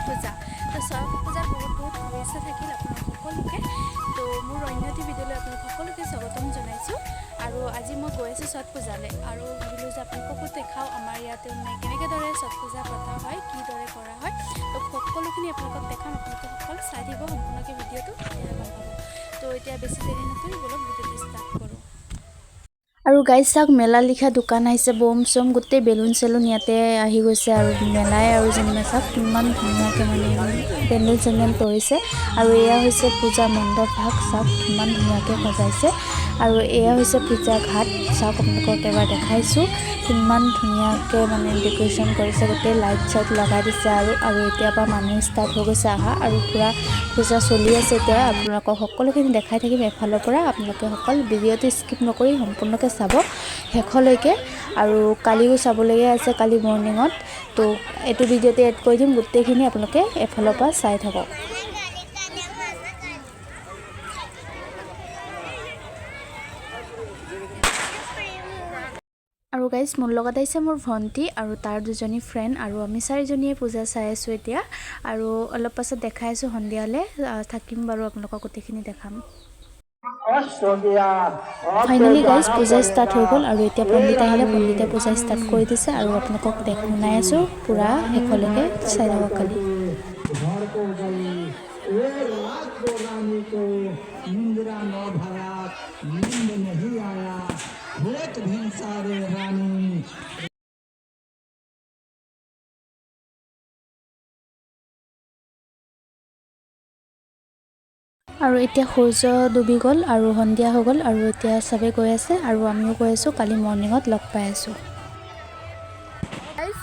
পূজা তো ছট পূজাৰ বহুত শুভেচ্ছা থাকিল আপোনাক সকলোকে তো মোৰ অন্য এটি ভিডিঅ'লৈ আপোনাক সকলোকে স্বাগতম জনাইছোঁ আৰু আজি মই গৈ আছোঁ ছট পূজালৈ আৰু ভাবিলোঁ যে আপোনালোককো দেখাওঁ আমাৰ ইয়াতে কেনেকৈ দৰে ছট পূজা পতা হয় কিদৰে কৰা হয় তো সকলোখিনি আপোনালোকক দেখাম আপোনালোকে সকলো চাই দিব সম্পূৰ্ণকৈ ভিডিঅ'টো তেতিয়াহে গম পাব তো এতিয়া বেছি দেৰি নকৰি বলক ভিডিঅ'টো ষ্টাৰ্ট কৰোঁ আৰু গাইজ চাওক মেলা লিখা দোকান আহিছে বম চম গোটেই বেলুন চেলুন ইয়াতে আহি গৈছে আৰু মেলাই আৰু যেনিবা চাওক কিমান ধুনীয়াকৈ মানে পেণ্ডেল চেণ্ডেল কৰিছে আৰু এয়া হৈছে পূজা মণ্ডপ ভাগ চাওক কিমান ধুনীয়াকৈ সজাইছে আৰু এয়া হৈছে পূজা ঘাট চাওক আপোনালোকক এবাৰ দেখাইছোঁ কিমান ধুনীয়াকৈ মানে ডেকৰেশ্যন কৰিছে গোটেই লাইট চাইট লগাই দিছে আৰু এতিয়াৰ পৰা মানুহ ষ্টাৰ্ট হৈ গৈছে অহা আৰু পূৰা পূজা চলি আছে এতিয়া আপোনালোকক সকলোখিনি দেখাই থাকিম এফালৰ পৰা আপোনালোকে সকলো ভিডিঅ'টো স্কিপ নকৰি সম্পূৰ্ণকৈ চাব শেষলৈকে আৰু কালিও চাবলগীয়া আছে কালি মৰ্ণিঙত তো এইটো ভিডিঅ'তে এড কৰি দিম গোটেইখিনি আপোনালোকে এফালৰ পৰা চাই থাকক আৰু গাইজ মোৰ লগত আহিছে মোৰ ভণ্টি আৰু তাৰ দুজনী ফ্ৰেণ্ড আৰু আমি চাৰিজনীয়ে পূজা চাই আছোঁ এতিয়া আৰু অলপ পাছত দেখাই আছোঁ সন্ধিয়ালৈ থাকিম বাৰু আপোনালোকক গোটেইখিনি দেখাম ফাইনেলি গাইজ পূজা ষ্টাৰ্ট হৈ গ'ল আৰু এতিয়া পণ্ডিত আহিলে পণ্ডিতে পূজা ষ্টাৰ্ট কৰি দিছে আৰু আপোনালোকক শুনাই আছোঁ পূৰা শেষলৈকে চাই থাকক খালি আৰু এতিয়া সূৰ্য ডুবি গ'ল আৰু সন্ধিয়া হৈ গ'ল আৰু এতিয়া চবেই গৈ আছে আৰু আমিও গৈ আছোঁ কালি মৰ্ণিঙত লগ পাই আছোঁ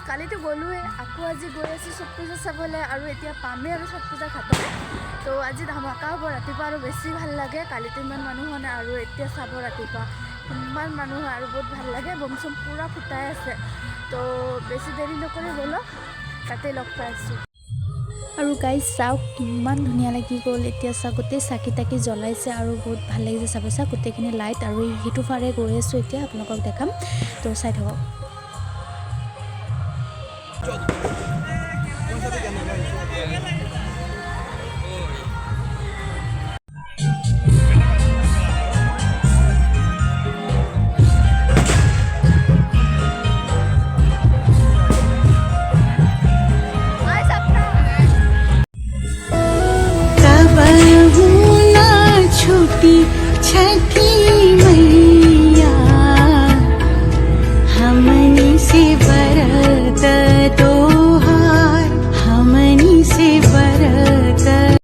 কালিতো গ'লোৱে আকৌ আজি গৈ আছোঁ ছট পূজা চাবলৈ আৰু এতিয়া পামেই আৰু ছট পূজা ঘাটত তো আজি ধামাকা হ'ব ৰাতিপুৱা আৰু বেছি ভাল লাগে কালিতো ইমান মানুহ হোৱা নাই আৰু এতিয়া চাব ৰাতিপুৱা ইমান মানুহ হয় আৰু বহুত ভাল লাগে বম চম পূৰা ফুটাই আছে তো বেছি দেৰি নকৰি ব'লক তাতে লগ পাই আছোঁ আৰু গাইজ চাওক কিমান ধুনীয়া লাগি গ'ল এতিয়া চাওক গোটেই চাকি তাকি জ্বলাইছে আৰু বহুত ভাল লাগিছে চাব চাওক গোটেইখিনি লাইট আৰু সিটো ফালে গৈ আছোঁ এতিয়া আপোনালোকক দেখাম তো চাই থাকক छठी मैया हमनी से बरत तोहार हमनी से बरत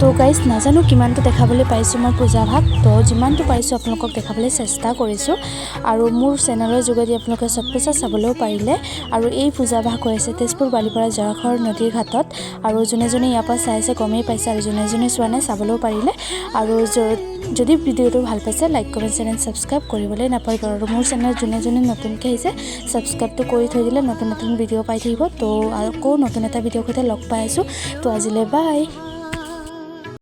তো গাইজ নাজানো কিমানটো দেখাবলৈ পাইছোঁ মই পূজা ভাগ তো যিমানটো পাৰিছোঁ আপোনালোকক দেখাবলৈ চেষ্টা কৰিছোঁ আৰু মোৰ চেনেলৰ যোগেদি আপোনালোকে ছট পূজা চাবলৈও পাৰিলে আৰু এই পূজা ভাগ হৈ আছে তেজপুৰ বালিপাৰা জৰাখৰ নদীৰ ঘাটত আৰু যোনে যোনে ইয়াৰ পৰা চাই আছে গমেই পাইছে আৰু যোনে যোনে চোৱা নাই চাবলৈও পাৰিলে আৰু যদি ভিডিঅ'টো ভাল পাইছে লাইক কমেণ্ট চেনেল ছাবস্ক্ৰাইব কৰিবলৈ নাপাহৰিব আৰু মোৰ চেনেল যোনে যোনে নতুনকৈ আহিছে ছাবস্ক্ৰাইবটো কৰি থৈ দিলে নতুন নতুন ভিডিঅ' পাই থাকিব তো আকৌ নতুন এটা ভিডিঅ'ৰ সৈতে লগ পাই আছোঁ তো আজিলৈ বাই